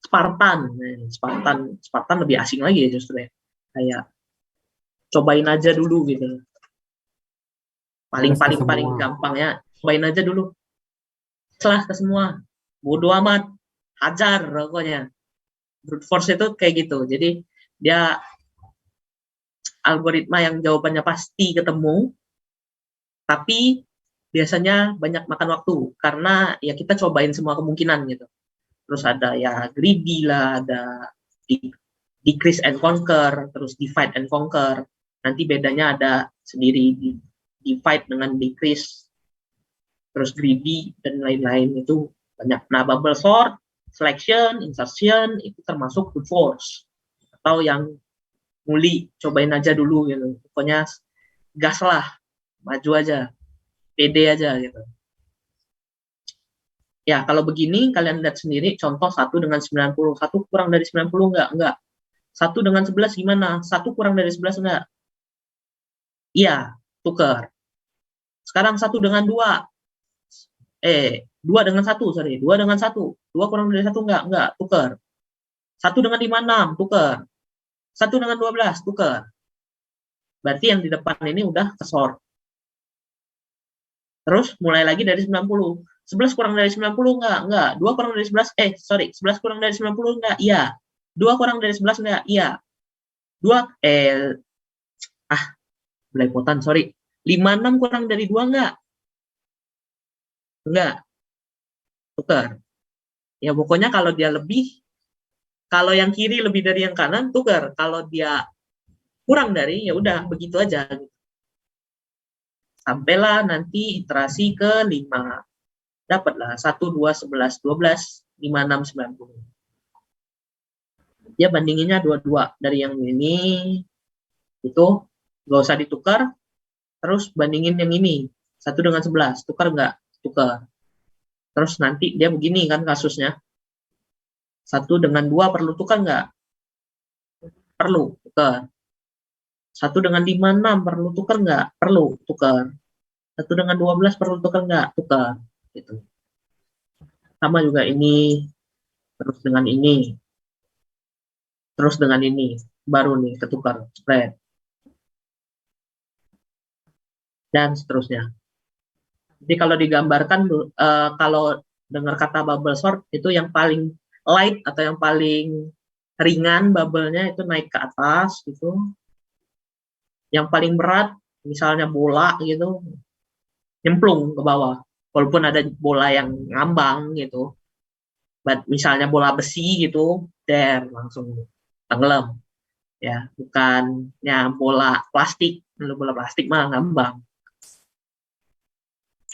Spartan. Spartan lebih asing lagi ya justru ya. Kayak cobain aja dulu gitu. Paling gampangnya cobain aja dulu. Setelah ke semua. Bodoh amat. Hajar pokoknya. Brute force itu kayak gitu. Jadi dia algoritma yang jawabannya pasti ketemu, tapi biasanya banyak makan waktu karena ya kita cobain semua kemungkinan gitu. Terus ada ya greedy lah, ada decrease and conquer, terus divide and conquer. Nanti bedanya ada sendiri di divide dengan decrease, terus greedy dan lain-lain itu banyak. Nah, bubble sort, selection, insertion itu termasuk brute force atau yang muli, cobain aja dulu gitu. Pokoknya gas lah, maju aja, pede aja gitu. Ya, kalau begini kalian lihat sendiri contoh 1 dengan 90. 1 kurang dari 90 enggak. 1 dengan 11 gimana? 1 kurang dari 11 enggak? Iya, tuker. Sekarang 1 dengan 2. 2 dengan 1, sorry. 2 dengan 1. 2 kurang dari 1 enggak, tuker. 1 dengan 56, tuker. 1 dengan 12, tuker. Berarti yang di depan ini udah kesort. Terus mulai lagi dari 90. 11 kurang dari 90 enggak. 2 kurang dari 11, 11 kurang dari 90 enggak, iya. 2 kurang dari 11 enggak, iya. 2, belepotan, sorry. 56 kurang dari 2 enggak? Enggak. Tukar. Ya pokoknya kalau dia lebih, kalau yang kiri lebih dari yang kanan, tukar. Kalau dia kurang dari, ya udah begitu aja. Sampailah nanti iterasi ke 5. Dapatlah 1, 2, 11, 12, 5, 6, 90. Ya bandinginnya 22. Dari yang ini, itu nggak usah ditukar. Terus bandingin yang ini. 1 dengan 11. Tukar nggak? Tukar. Terus nanti dia begini kan kasusnya. 1 dengan 2 perlu tukar nggak? Perlu tukar. 1 dengan 56 perlu tukar nggak? Perlu tukar. 1 dengan 12 perlu tukar nggak? Tukar. Gitu. Sama juga ini. Terus dengan ini. Terus dengan ini. Baru nih ketukar. Spread. Dan seterusnya. Jadi kalau digambarkan, kalau dengar kata bubble sort, itu yang paling light atau yang paling ringan bubble-nya itu naik ke atas gitu. Yang paling berat, misalnya bola gitu, nyemplung ke bawah. Walaupun ada bola yang ngambang gitu. Misalnya bola besi gitu, langsung tenggelam. Ya, bukannya bola plastik. Bola plastik mah ngambang.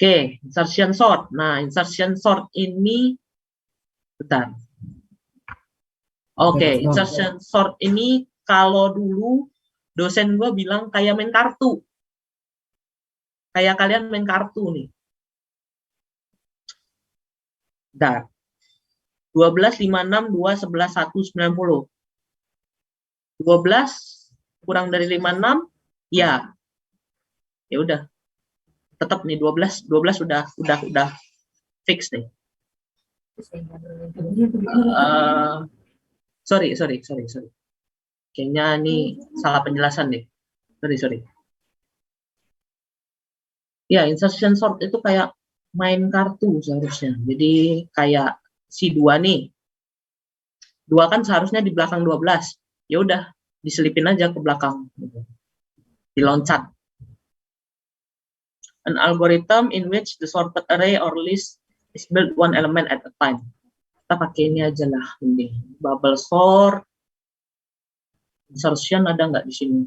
Oke, insertion sort. Nah, insertion sort ini bentar. Oke, insertion sort ini kalau dulu dosen gue bilang kayak main kartu. Kayak kalian main kartu nih. Bentar. 12, 5, 6, 2, 11, 1, 90. 12 kurang dari 56, ya. Ya udah. Tetap nih 12 udah fix nih. Sorry. Kayaknya ini salah penjelasan deh. Sorry. Ya, insertion sort itu kayak main kartu seharusnya. Jadi kayak si 2 nih. 2 kan seharusnya di belakang 12. Ya udah, diselipin aja ke belakang. Diloncat. An algorithm in which the sorted array or list is built one element at a time. Kita pakai ini aja lah, ini bubble sort. Insertion ada nggak di sini?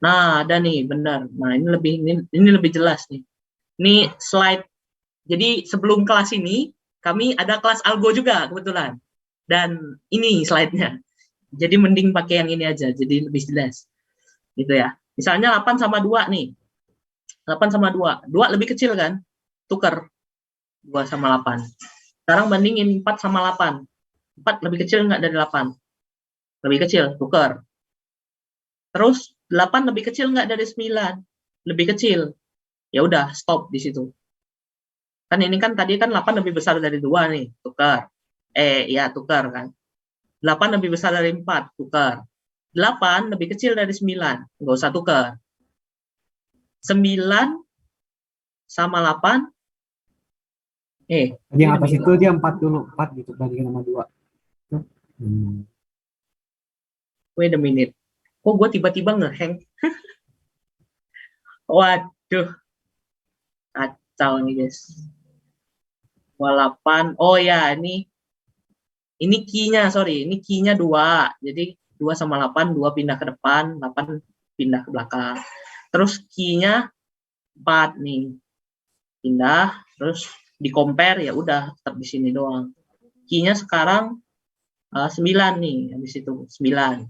Nah, ada nih, benar. Nah, ini lebih jelas nih. Ini slide. Jadi sebelum kelas ini, kami ada kelas algo juga kebetulan. Dan ini slide-nya. Jadi mending pakai yang ini aja, jadi lebih jelas. Gitu ya. Misalnya 8 sama 2 nih. 8 sama 2. 2 lebih kecil kan? Tuker. 2 sama 8. Sekarang bandingin 4 sama 8. 4 lebih kecil nggak dari 8? Lebih kecil, tuker. Terus 8 lebih kecil nggak dari 9? Lebih kecil. Ya udah, stop di situ. Kan ini kan tadi kan 8 lebih besar dari 2 nih, tukar. Ya tukar kan. 8 lebih besar dari 4, tukar. 8 lebih kecil dari 9, nggak usah tukar. 9 sama 8, Jadi yang atas itu dia 4 dulu, 4 gitu bandingin sama 2. Wait a minute. Kok gue tiba-tiba ngehang? Waduh, kacau nih guys. 8. Oh ya, ini key-nya, sorry. Ini key-nya 2. Jadi 2 sama 8, 2 pindah ke depan, 8 pindah ke belakang. Terus key-nya 4 nih. Pindah, terus di compare ya udah tetap di sini doang. Key-nya sekarang 9 nih, habis itu 9.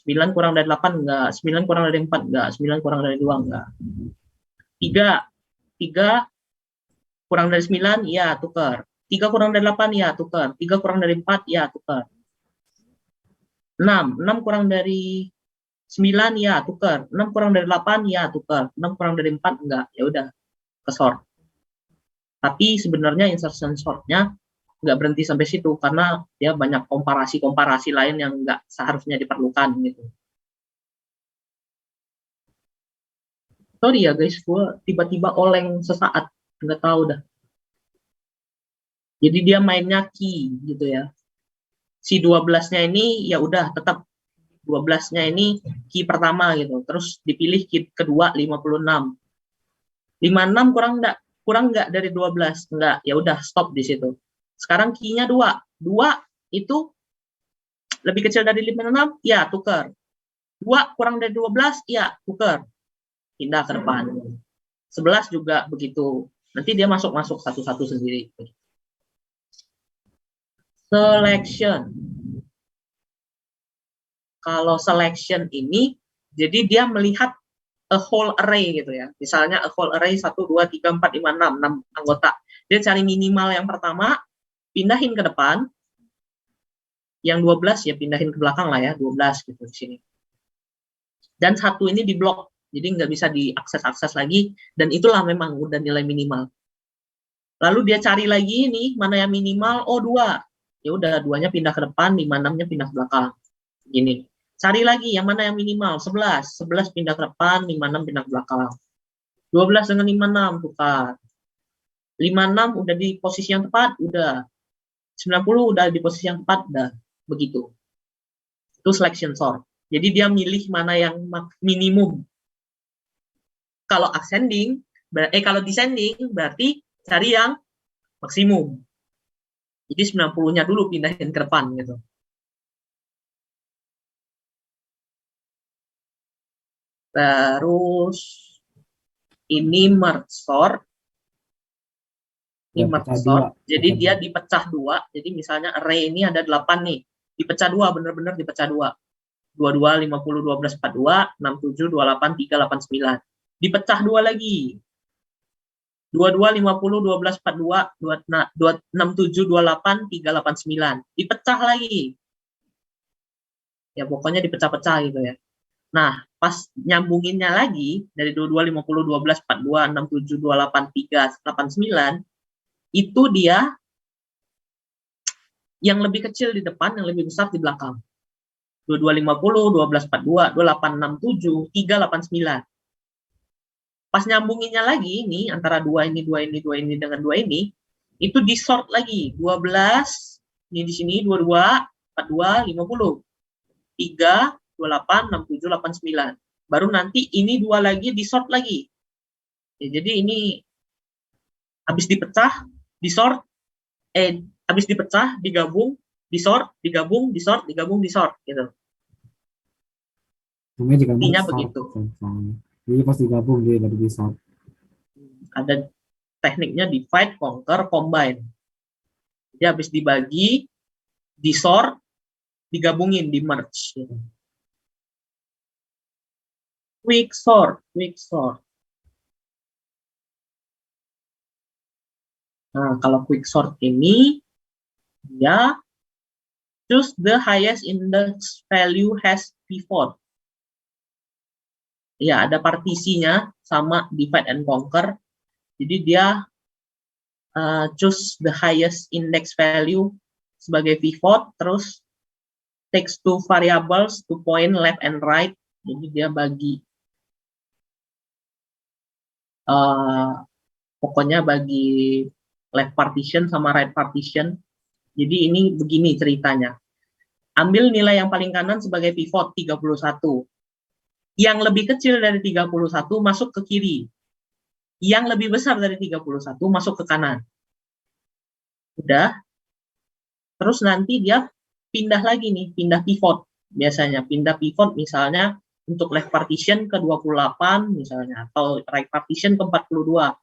9 kurang dari 8 enggak, 9 kurang dari 4 enggak, 9 kurang dari 2 enggak. 3 kurang dari 9 ya tukar. 3 kurang dari 8 ya tukar. 3 kurang dari 4 ya tukar. 6 kurang dari 9 ya tukar. 6 kurang dari 8 ya tukar. 6 kurang dari 4 enggak, ya udah ke sort. Tapi sebenarnya insertion sortnya nggak berhenti sampai situ karena dia banyak komparasi-komparasi lain yang nggak seharusnya diperlukan gitu. Sorry ya guys, gue tiba-tiba oleng sesaat, nggak tahu dah. Jadi dia mainnya key gitu ya. Si 12-nya ini ya udah tetap 12-nya ini key pertama gitu. Terus dipilih key kedua 56. 56 kurang enggak dari 12? Enggak, ya udah stop di situ. Sekarang key-nya 2. 2 itu lebih kecil dari 56, ya tukar. 2 kurang dari 12, ya tukar. Pindah ke depan. 11 juga begitu. Nanti dia masuk-masuk satu-satu sendiri. Selection. Kalau selection ini, jadi dia melihat a whole array gitu ya. Misalnya a whole array 1, 2, 3, 4, 5, 6, 6 anggota. Dia cari minimal yang pertama, pindahin ke depan. Yang 12 ya pindahin ke belakang lah ya, 12 gitu di sini. Dan satu ini diblok, jadi nggak bisa diakses-akses lagi, dan itulah memang udah nilai minimal. Lalu dia cari lagi nih, mana yang minimal, oh 2. Ya udah, 2-nya pindah ke depan, 5, 6-nya pindah ke belakang. Gini. Cari lagi yang mana yang minimal, 11. 11 pindah ke depan, 5, 6 pindah ke belakang. 12 dengan 5, 6 tukar. 5, 6 udah di posisi yang tepat, udah. 90 udah di posisi yang tepat, udah. Begitu. Itu selection sort. Jadi dia milih mana yang minimum. Kalau ascending, kalau descending berarti cari yang maksimum. Jadi 90-nya dulu pindahin ke depan gitu. Terus ini merge sort. Ini merge sort. Jadi dia dipecah 2. Jadi misalnya array ini ada 8 nih. Dipecah 2, benar-benar dipecah 2. 22, 50, 12, 42, 67, 28, 3, 8, 9. Dipecah 2 lagi. 22, 50, 12, 42, 67, 28, 3, 8, 9. Dipecah lagi. Ya pokoknya dipecah-pecah gitu ya. Nah, pas nyambunginnya lagi, dari 22, 50, 12, 42, 67, 28, 3, 8, 9, itu dia yang lebih kecil di depan, yang lebih besar di belakang. 22, 50, 12, 42, 28, 67, 3, 8, 9. Pas nyambunginnya lagi, ini antara 2 ini, 2 ini, 2 ini, dengan 2 ini, itu di sort lagi. 12, ini di sini, 22, 42, 50. 3, 28, 67, 89. Baru nanti ini 2 lagi di sort lagi. Ya, jadi ini habis dipecah, di sort, habis dipecah, digabung, di sort, digabung, di sort, digabung, di sort gitu. Namanya juga Intinya merge sort. begitu. Jadi pas digabung dia dari di sort. Ada tekniknya divide, conquer, combine. Jadi habis dibagi, di sort, digabungin, di merge. Gitu. Quick sort, quick sort. Nah, kalau quick sort ini, ya choose the highest index value has pivot. Ya, ada partisinya sama divide and conquer. Jadi dia choose the highest index value sebagai pivot, terus takes two variables to point left and right. Jadi dia bagi pokoknya bagi left partition sama right partition. Jadi ini begini ceritanya. Ambil nilai yang paling kanan sebagai pivot 31. Yang lebih kecil dari 31 masuk ke kiri. Yang lebih besar dari 31 masuk ke kanan. Udah. Terus nanti dia pindah lagi nih, pindah pivot. Biasanya pindah pivot misalnya untuk left partition ke 28 misalnya, atau right partition ke 42.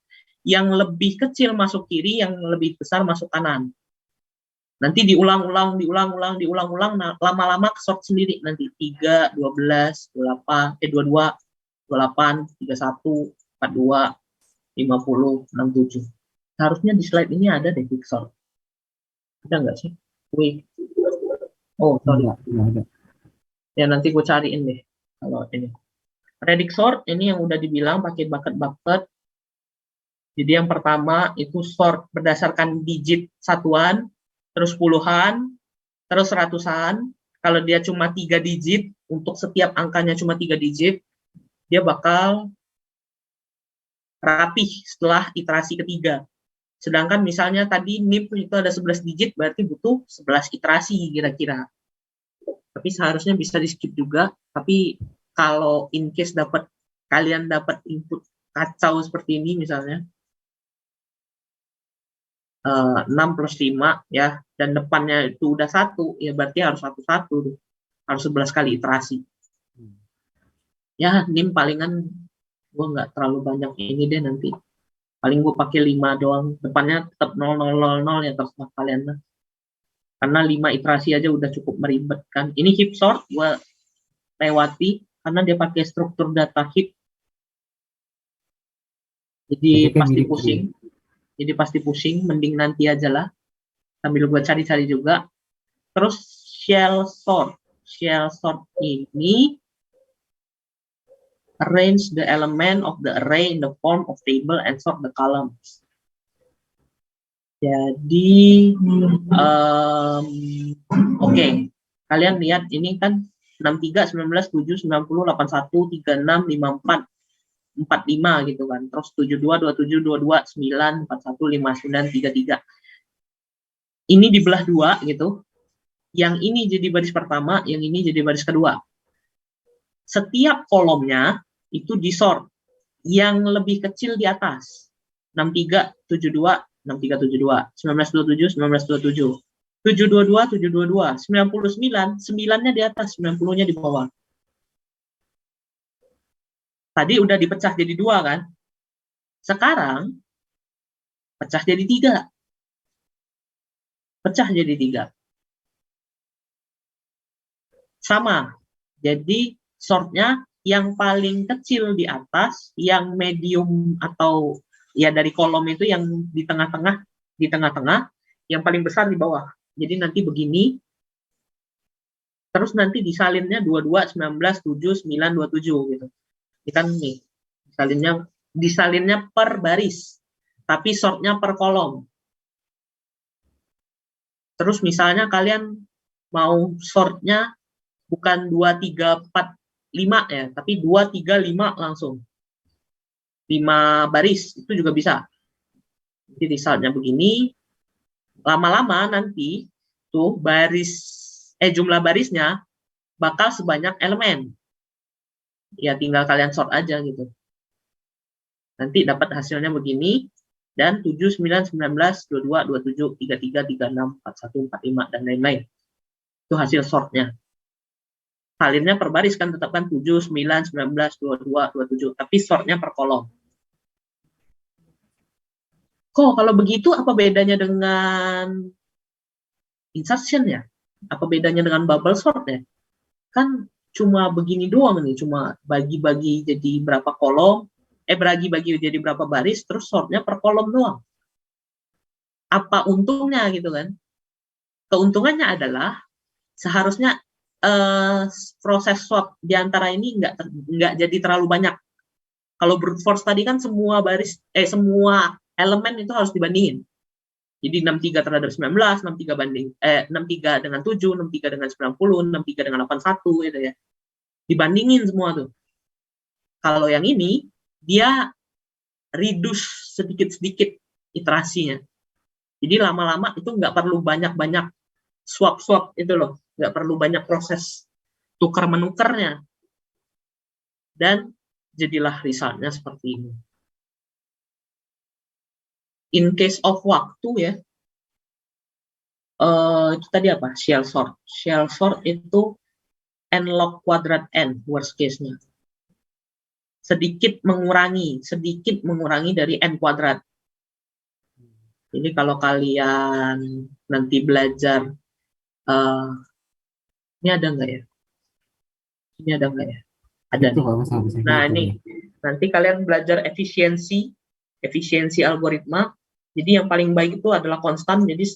Yang lebih kecil masuk kiri, yang lebih besar masuk kanan. Nanti diulang-ulang, nah, lama-lama sort sendiri nanti 3, 12, 28, 22, 28, 31, 42, 50, 67. Harusnya di slide ini ada deh quick sort. Ada nggak sih? Wih. Oh, sorry. Nggak ada. Ya nanti gue cariin deh kalau ini. Predict sort ini yang udah dibilang pakai bucket. Jadi yang pertama itu sort berdasarkan digit satuan, terus puluhan, terus ratusan. Kalau dia cuma 3 digit, untuk setiap angkanya cuma 3 digit, dia bakal rapih setelah iterasi ketiga. Sedangkan misalnya tadi NIP itu ada 11 digit, berarti butuh 11 iterasi kira-kira. Tapi seharusnya bisa di skip juga. Tapi kalau in case kalian dapat input kacau seperti ini misalnya, 6 plus 5 ya, dan depannya itu udah 1, ya berarti harus 1, harus 11 kali iterasi. Ya NIM palingan gue nggak terlalu banyak ini deh nanti. Paling gue pakai 5 doang, depannya tetap 0, 0, 0, 0 ya, terserah kalian lah. Karena 5 iterasi aja udah cukup meribetkan. Ini heap sort gue lewati karena dia pakai struktur data heap. Jadi pasti pusing, mending nanti aja lah. Sambil gue cari-cari juga. Terus shell sort. Shell sort ini arrange the element of the array in the form of table and sort the columns. Jadi, oke. Kalian lihat ini kan 63, 19, 7, 90, 81, 36, 54, 45 gitu kan. Terus 72, 27, 22, 9, 41, 59, 33. Ini dibelah 2 gitu. Yang ini jadi baris pertama, yang ini jadi baris kedua. Setiap kolomnya itu disort. Yang lebih kecil di atas. 63, 72, 6372, 1927, 1927, 722, 722, 99, 9-nya di atas, 90-nya di bawah. Tadi udah dipecah jadi 2 kan? Sekarang pecah jadi 3. Pecah jadi 3. Sama. Jadi sortnya yang paling kecil di atas, yang medium atau ya dari kolom itu yang di tengah-tengah, yang paling besar di bawah. Jadi nanti begini, terus nanti disalinnya 22, 19, 7, 9, 27 gitu. Ini kan nih, disalinnya per baris, tapi sortnya per kolom. Terus misalnya kalian mau sortnya bukan 2, 3, 4, 5 ya, tapi 2, 3, 5 langsung. 5 baris, itu juga bisa. Jadi resultnya begini, lama-lama nanti tuh jumlah barisnya bakal sebanyak elemen. Ya tinggal kalian sort aja gitu. Nanti dapat hasilnya begini, dan 7, 9, 19, 22, 27, 33, 36, 41, 45, dan lain-lain. Itu hasil sortnya. Salinnya per baris kan tetapkan 7, 9, 19, 22, 27, tapi sortnya per kolom. Kok kalau begitu apa bedanya dengan insertion ya? Apa bedanya dengan bubble sort ya? Kan cuma begini doang nih, cuma bagi-bagi jadi berapa kolom, bagi-bagi jadi berapa baris, terus sortnya per kolom doang. Apa untungnya gitu kan? Keuntungannya adalah seharusnya proses swap di antara ini nggak jadi terlalu banyak. Kalau brute force tadi kan semua semua elemen itu harus dibandingin. Jadi 63 terhadap 19, 63 dengan 7, 63 dengan 90, 63 dengan 81 gitu ya. Dibandingin semua tuh. Kalau yang ini dia reduce sedikit-sedikit iterasinya. Jadi lama-lama itu nggak perlu banyak-banyak swap-swap itu loh, nggak perlu banyak proses tukar-menukarnya. Dan jadilah resultnya seperti ini. In case of waktu ya, itu tadi apa? Shell sort. Shell sort itu n log kuadrat n, worst case-nya. Sedikit mengurangi dari n kuadrat. Jadi kalau kalian nanti belajar, ini ada nggak ya? Ini ada nggak ya? Ada Itu nih. kalau masalah bisa Nah gitu ini ya. nanti kalian belajar efisiensi algoritma. Jadi yang paling baik itu adalah konstan. Jadi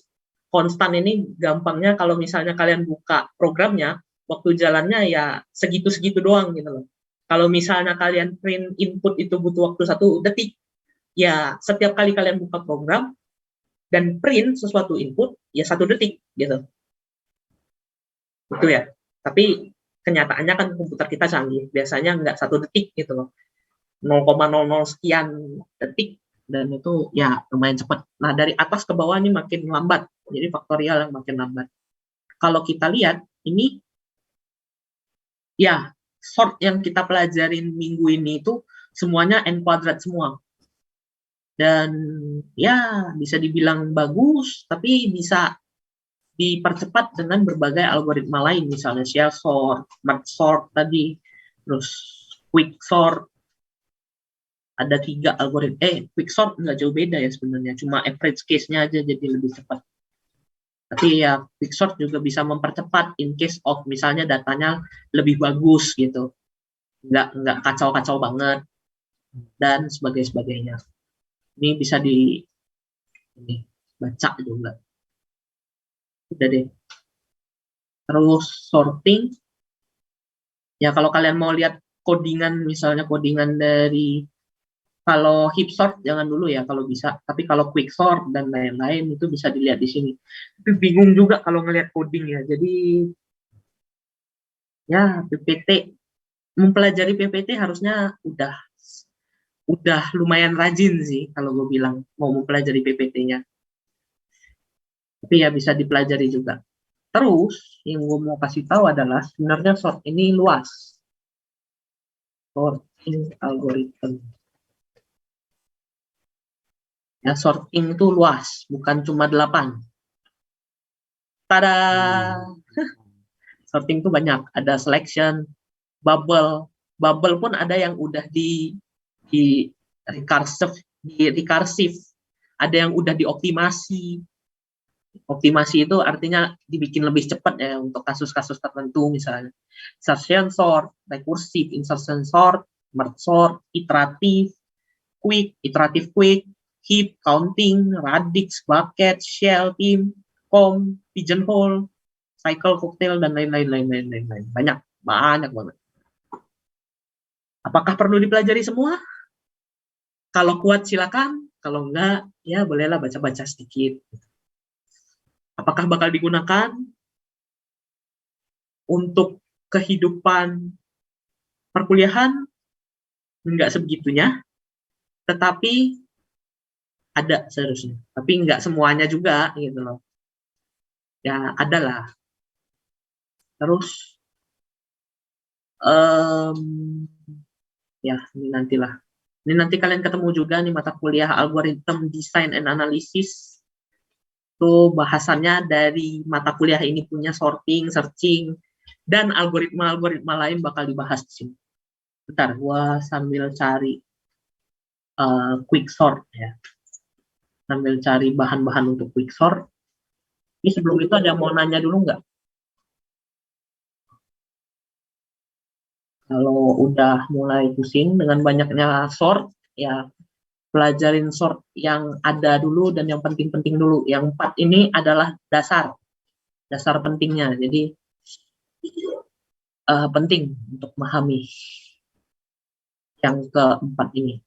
konstan ini gampangnya kalau misalnya kalian buka programnya, waktu jalannya ya segitu-segitu doang gitu loh. Kalau misalnya kalian print input itu butuh waktu 1 detik, ya setiap kali kalian buka program dan print sesuatu input, ya 1 detik gitu. Itu ya. Tapi kenyataannya kan komputer kita canggih, biasanya nggak 1 detik gitu loh. 0,00 sekian detik, dan itu ya lumayan cepat. Nah dari atas ke bawah ini makin lambat, jadi faktorial yang makin lambat. Kalau kita lihat ini ya sort yang kita pelajarin minggu ini itu semuanya n kuadrat semua, dan ya bisa dibilang bagus, tapi bisa dipercepat dengan berbagai algoritma lain, misalnya shell sort, merge sort tadi, terus quick sort. Ada 3 algoritma. Quicksort nggak jauh beda ya sebenarnya, cuma average case-nya aja jadi lebih cepat. Tapi ya quicksort juga bisa mempercepat in case of misalnya datanya lebih bagus gitu, nggak kacau-kacau banget dan sebagainya. Ini bisa baca juga. Udah deh. Terus sorting. Ya kalau kalian mau lihat codingan, misalnya codingan dari, kalau heap sort jangan dulu ya kalau bisa, tapi kalau quick sort dan lain-lain itu bisa dilihat di sini. Tapi bingung juga kalau ngelihat coding ya. Jadi ya PPT, mempelajari PPT harusnya udah lumayan rajin sih kalau gue bilang mau mempelajari PPT-nya. Tapi ya bisa dipelajari juga. Terus yang gue mau kasih tahu adalah sebenarnya sort ini luas. Sorting algorithm. Ya, sorting itu luas, bukan cuma 8. Tada! Sorting itu banyak, ada selection, bubble pun ada yang udah di recursive, ada yang udah dioptimasi. Optimasi itu artinya dibikin lebih cepat ya untuk kasus-kasus tertentu, misalnya insertion sort, recursive insertion sort, merge sort, iterative quick, heap, counting, radix, bucket, shell, team, pigeonhole, cycle, cocktail, dan lain-lain. Banyak banget. Apakah perlu dipelajari semua? Kalau kuat silakan, kalau enggak ya bolehlah baca-baca sedikit. Apakah bakal digunakan untuk kehidupan perkuliahan? Enggak sebegitunya, tetapi ada seharusnya. Tapi enggak semuanya juga gitu loh. Ya ada lah. Terus ya ini nantilah. Ini nanti kalian ketemu juga nih mata kuliah Algorithm Design and Analysis. Itu bahasannya dari mata kuliah ini punya sorting, searching, dan algoritma-algoritma lain bakal dibahas di sini. Bentar, gua sambil cari quick sort ya. Sambil cari bahan-bahan untuk quick sort. Ini sebelum itu ada yang mau nanya dulu nggak? Kalau udah mulai pusing dengan banyaknya sort, ya pelajarin sort yang ada dulu dan yang penting-penting dulu. Yang 4 ini adalah dasar pentingnya. Jadi penting untuk memahami yang keempat ini.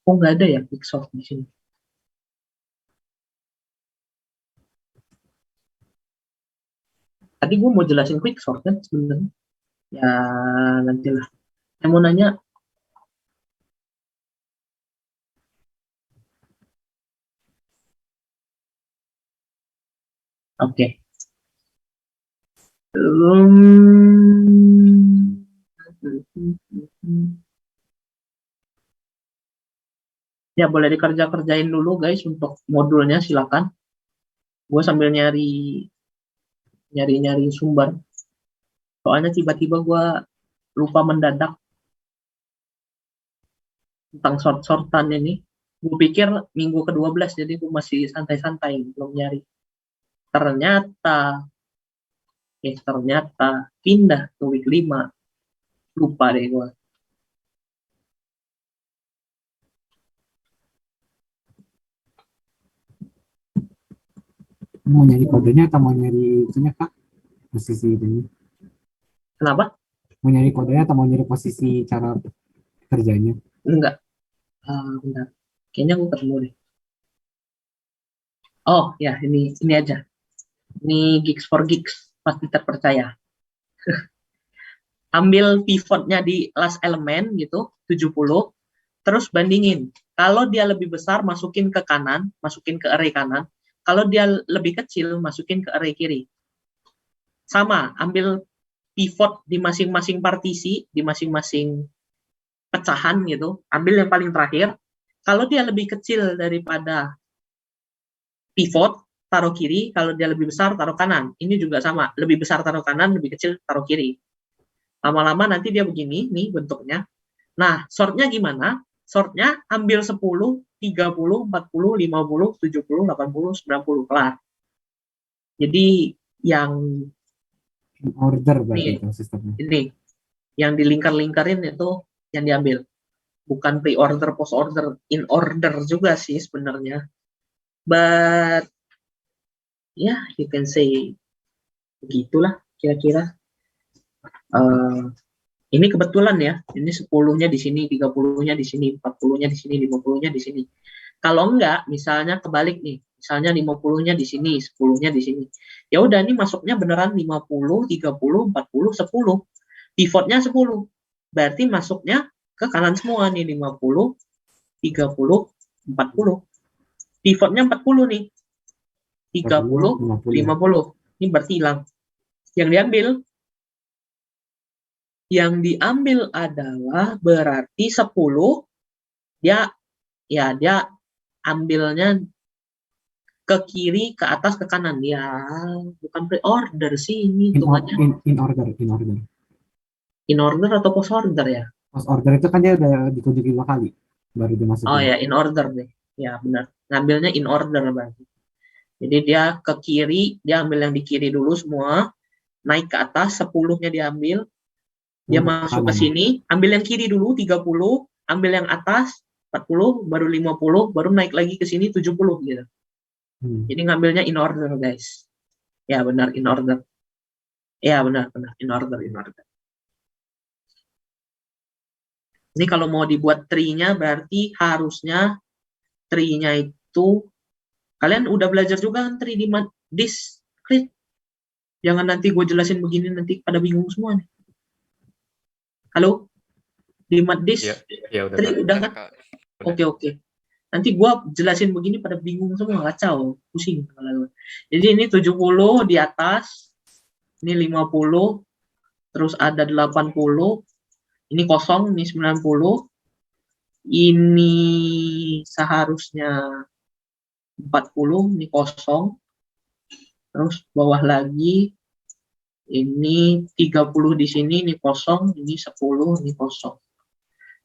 Oh nggak ada ya quick sort di sini. Tadi gue mau jelasin quick sort kan sebenarnya. Ya nantilah. Saya mau nanya. Oke. Ya boleh dikerjain dulu guys untuk modulnya, silakan. Gue sambil nyari sumber. Soalnya tiba-tiba gue lupa mendadak tentang sort-sortan ini. Gue pikir minggu ke-12, jadi gue masih santai-santai, belum nyari. Ternyata pindah ke week 5. Lupa deh gue. Mau nyari kodenya atau mau nyari itunya kak? Posisi ini. Kenapa? Mau nyari kodenya atau mau nyari posisi cara kerjanya? Enggak. Bentar. Kayaknya gue ketemu deh. Oh ya, ini aja. Ini Geeks for Geeks, pasti terpercaya. Ambil pivotnya di last element gitu, 70, terus bandingin. Kalau dia lebih besar, masukin ke kanan, masukin ke array kanan. Kalau dia lebih kecil, masukin ke array kiri. Sama, ambil pivot di masing-masing partisi, di masing-masing pecahan gitu, ambil yang paling terakhir. Kalau dia lebih kecil daripada pivot, taruh kiri. Kalau dia lebih besar, taruh kanan. Ini juga sama, lebih besar taruh kanan, lebih kecil taruh kiri. Lama-lama nanti dia begini nih bentuknya. Nah, sortnya gimana? Sortnya ambil 10, 30, 40, 50, 70, 80, 90, kelar. Jadi yang In order berarti nih, itu sistemnya. ini yang dilingkar-lingkarin itu yang diambil. Bukan pre-order, post-order, in order juga sih sebenarnya. But ya, yeah, you can say begitulah kira-kira. Ini kebetulan ya, ini 10-nya di sini, 30-nya di sini, 40-nya di sini, 50-nya di sini. Kalau enggak, misalnya kebalik nih, misalnya 50-nya di sini, 10-nya di sini. Ya udah, ini masuknya beneran 50, 30, 40, 10. Pivotnya 10. Berarti masuknya ke kanan semua nih, 50, 30, 40. Pivotnya 40 nih. 30, 50. 50. Ini berarti hilang. Yang diambil adalah berarti 10, dia ambilnya ke kiri, ke atas, ke kanan. Ya, bukan pre-order sih ini hitungannya. In order. In order atau post order ya? Post order itu kan dia udah dikunjungi 2 kali baru Oh dimasukin. ya, in order deh. Ya, benar. Ngambilnya in order berarti. Jadi dia ke kiri, dia ambil yang di kiri dulu semua, naik ke atas, 10-nya diambil, dia Baru ke masuk ke kanan. sini, ambil yang kiri dulu, 30, ambil yang atas, 40, baru 50, baru naik lagi ke sini, 70 gitu. Jadi ngambilnya in order, guys. Ya, benar, in order. Ya, benar, in order. Ini kalau mau dibuat tree-nya, berarti harusnya tree-nya itu, kalian udah belajar juga kan tree di Discrete? Jangan nanti gue jelasin begini, nanti pada bingung semua nih. Halo? Di Matdis? Ya udah, Tree udah kan? Kak. Oke. Nanti gue jelasin begini pada bingung semua, kacau, pusing. Jadi ini 70 di atas, ini 50, terus ada 80, ini kosong, ini 90, ini seharusnya 40, ini kosong, terus bawah lagi, ini 30 di sini, ini kosong, ini 10, ini kosong.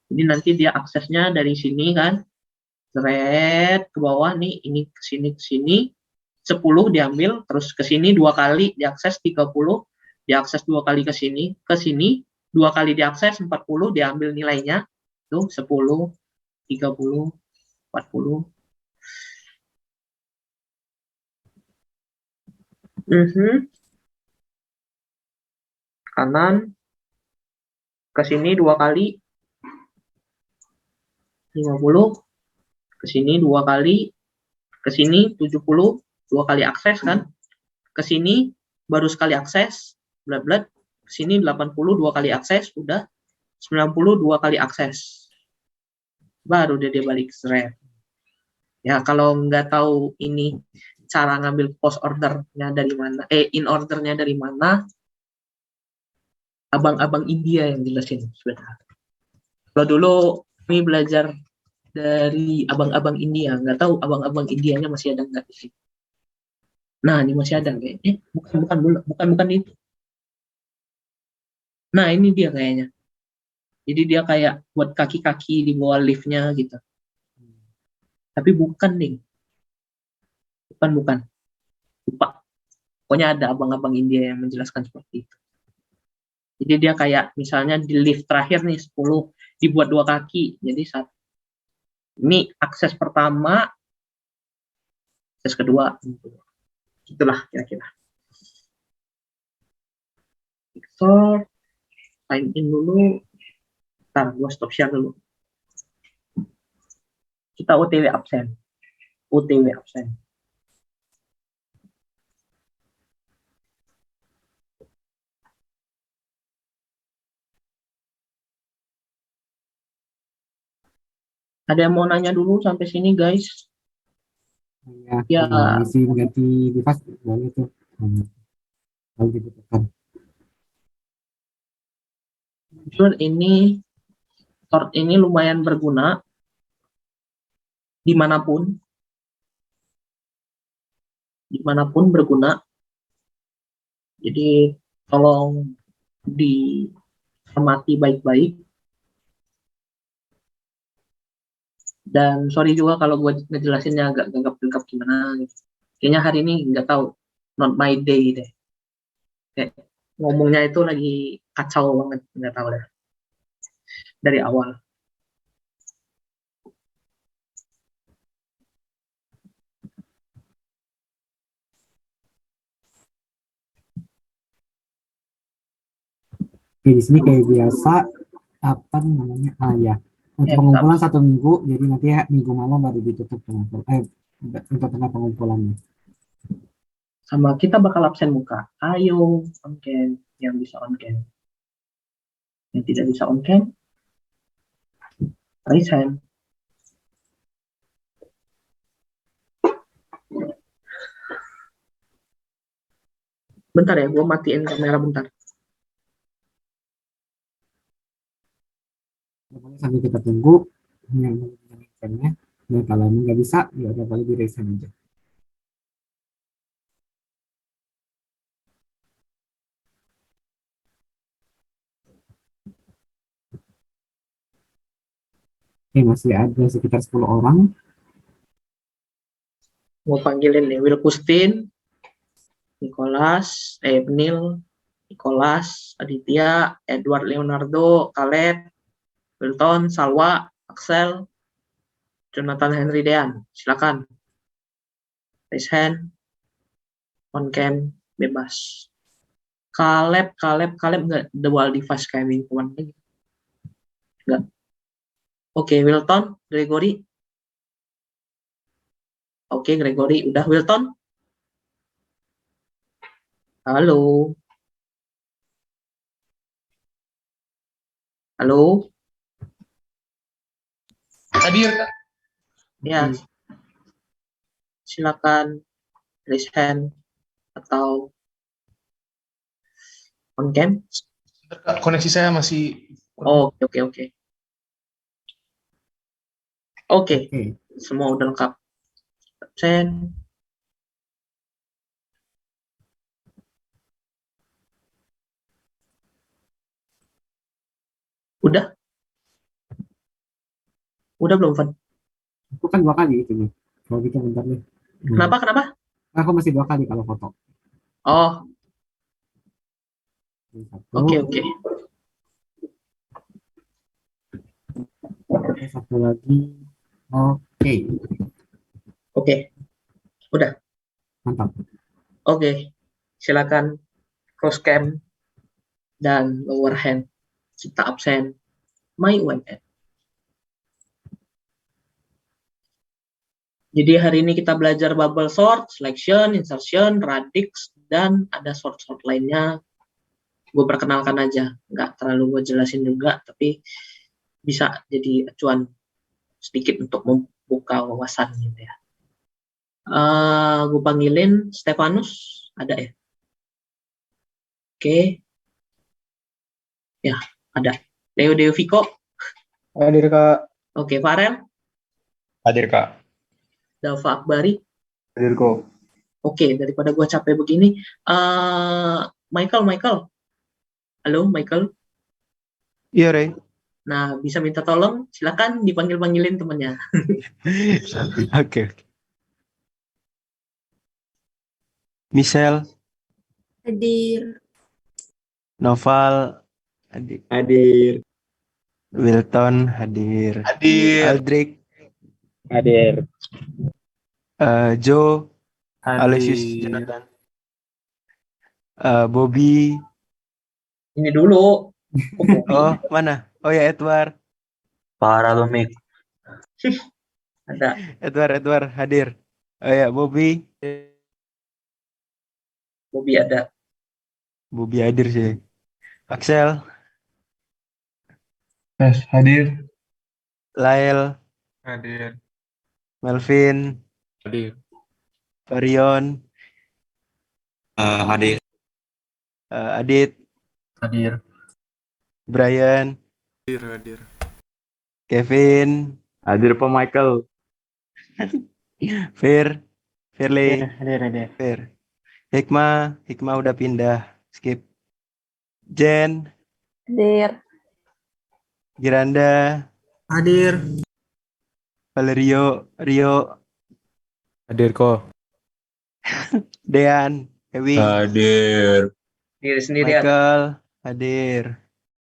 Jadi nanti dia aksesnya dari sini kan, thread ke bawah nih, ini ke sini, 10 diambil, terus ke sini 2 kali diakses, 30, diakses 2 kali ke sini 2 kali diakses, 40, diambil nilainya, tuh 10, 30, 40. Kanan, ke sini 2 kali, 50, ke sini 2 kali, ke sini 70, 2 kali akses kan, ke sini baru sekali akses, bla sini 80 dua kali akses, udah 90 dua kali akses. Baru dia balik thread. Ya, kalau nggak tahu ini cara ngambil post ordernya dari mana, in ordernya dari mana, abang-abang India yang jelasin sebenarnya. Kalau dulu kami belajar dari abang-abang India, nggak tahu abang-abang Indianya masih ada nggak di sini. Nah, ini masih ada kayaknya. Bukan itu. Nah, ini dia kayaknya. Jadi dia kayak buat kaki-kaki di bawah liftnya gitu. Tapi bukan nih. Bukan. Lupa. Pokoknya ada abang-abang India yang menjelaskan seperti itu. Jadi dia kayak misalnya di lift terakhir nih 10 dibuat dua kaki. Jadi ini akses pertama, akses kedua. Itulah kira-kira. So, sign in dulu. Ntar gua stop share dulu. Kita OTW absen. Ada yang mau nanya dulu sampai sini, guys? Ya, isi ganti device boleh tuh. Kalau dibutuhkan. Sort ini lumayan berguna dimanapun berguna. Jadi tolong diamati baik-baik. Dan sorry juga kalau gue ngejelasinnya agak gagap-gagap gimana gitu. Kayaknya hari ini nggak tahu, not my day deh. Kayak ngomongnya itu lagi kacau banget, nggak tahu deh. Dari awal. Oke, di sini kayak biasa apa namanya? Ya. Untuk pengumpulan 1 minggu, jadi nanti ya minggu malam baru ditutup untuk pengumpulannya. Sama kita bakal absen muka. Ayo on cam, yang bisa on cam. Yang tidak bisa on cam, raise hand. Bentar ya, gue matiin kamera bentar. Sambil kita tunggu yang menjalankannya. Dan kalau nggak bisa, ya udah boleh di raise hand aja. Oke, masih ada sekitar 10 orang. Mau panggilin nih, Will Kustin, Nicholas, Neil, Nicholas, Aditya, Edward Leonardo, Caleb, Wilton, Salwa, Axel, Jonathan Henry Dean. Silakan. Raise hand. On cam, bebas. Caleb nggak dual device kayak minggu kemarin. Nggak. Oke, Wilton, Gregory. Oke, Gregory. Udah, Wilton? Halo. Halo. Hadir, Kak. Ya. Silakan raise hand atau on cam. Kak, koneksi saya masih Oke. Oke. Semua udah lengkap. Absen. Udah? Udah belum, Van? Aku kan 2 kali itu nih. Kalau gitu bentar nih. Kenapa? Aku masih 2 kali kalau foto. Oh. Oke. Satu lagi. Oke. Udah. Mantap. Oke. Silakan cross cam dan lower hand. Kita absen my UMN. Jadi hari ini kita belajar bubble sort, selection, insertion, radix, dan ada short lainnya. Gue perkenalkan aja, nggak terlalu gue jelasin juga, tapi bisa jadi acuan sedikit untuk membuka wawasan gitu ya. Gue panggilin Stefanus, ada ya? Oke, ya ada. Leo Devico, Hadir Kak. oke. Farel, Hadir, Kak. Dava Akbari, Hadir kok. oke. Daripada gue capek begini, Michael, halo Michael. Iya, Rey. Nah, bisa minta tolong, silakan dipanggil-panggilin temennya. Oke. Michelle, Hadir. Noval, hadir. Wilton, hadir. Hadir. Aldrich, Hadir. Joe, Aloysius, Jonathan. Bobby. Ini dulu. Oh, mana? Oh ya, Edward. Para Lumik. Ada. Edward hadir. Oh ya, Bobby. Bobby ada. Bobby hadir sih. Axel, Yes, hadir. Lael, Hadir. Melvin, Hadir. Varion, Hadir. Adit, Hadir. Brian, Hadir. Kevin, Hadir Pak Michael. Firly, Hadir. Fir. Hikmah udah pindah. Skip. Jen, Hadir. Giranda, Hadir. Valerio, Rio, Hadir kok. Dean, Ewi, Hadir. Diri sendirian. Michael, hadir.